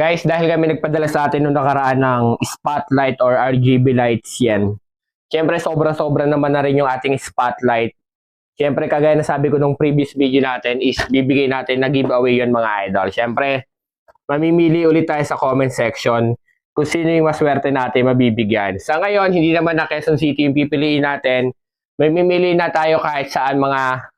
Guys, dahil kami nagpadala sa atin nung nakaraan ng spotlight or RGB lights yan. Siyempre, sobra-sobra naman na rin yung ating spotlight. Siyempre, kagaya na sabi ko nung previous video natin is bibigay natin na giveaway yun mga idol. Siyempre, mamimili ulit tayo sa comment section kung sino yung maswerte natin mabibigyan. Sa ngayon, hindi naman na Quezon City yung pipiliin natin. Mamimili na tayo kahit saan mga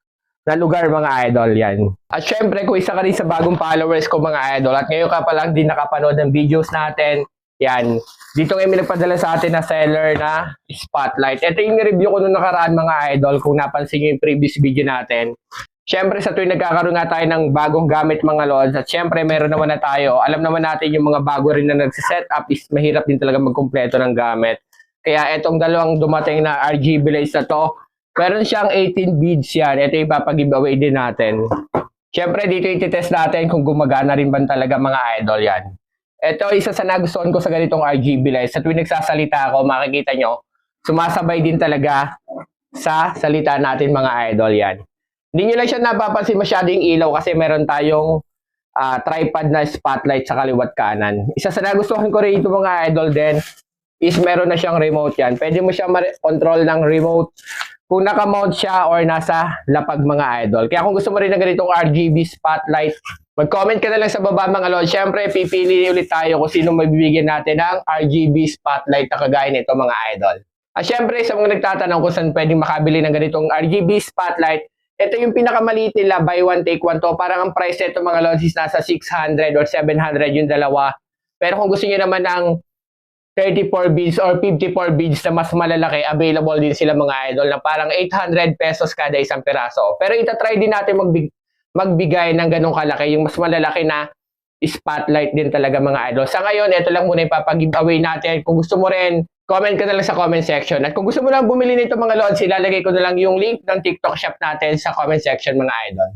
na lugar mga idol yan. At syempre kung isa ka rin sa bagong followers ko mga idol at ngayon ka pa lang din nakapanood ng videos natin, yan. Dito ngayon may nagpadala sa atin na seller na spotlight. Ito yung review ko nung nakaraan mga idol kung napansin nyo yung previous video natin. Syempre sa tuwing nagkakaroon nga tayo ng bagong gamit mga lods at syempre meron naman na tayo. Alam naman natin yung mga bago rin na nagsiset up is mahirap din talaga magkumpleto ng gamit. Kaya itong dalawang dumating na RGB lights na to, meron siyang 18 beads yan. Ito yung papag-giveaway din natin. Siyempre, dito i-test natin kung gumagana rin ba talaga mga idol yan. Ito, isa sa nagustuhan ko sa ganitong RGB lights. Sa tuwing nagsasalita ako, makikita nyo, sumasabay din talaga sa salita natin mga idol yan. Hindi nyo lang siya napapansin masyadong ilaw kasi meron tayong tripod na spotlight sa kaliwat kanan. Isa sa nagustuhan ko rin ito mga idol din is meron na siyang remote yan. Pwede mo siya control ng remote kung naka-mount siya or nasa lapag mga idol. Kaya kung gusto mo rin ng ganitong RGB spotlight, mag-comment ka na lang sa baba mga lord. Siyempre, pipili ulit tayo kung sino mabibigyan natin ng RGB spotlight na kagaya nito mga idol. At siyempre, sa mga nagtatanong kung saan pwedeng makabili ng ganitong RGB spotlight, ito yung pinakamaliit nila, buy one take one to. Parang ang price nito mga lord is nasa 600 or 700 yung dalawa. Pero kung gusto niyo naman ng 34 beads or 54 beads na mas malalaki, available din sila mga idol na parang 800 pesos kada isang piraso. Pero itatry din natin magbigay ng ganong kalaki, yung mas malalaki na spotlight din talaga mga idol. Sa ngayon, ito lang muna ipapag-giveaway natin. Kung gusto mo rin, comment ka na lang sa comment section. At kung gusto mo lang bumili nito mga lods, ilalagay ko na lang yung link ng TikTok shop natin sa comment section mga idol.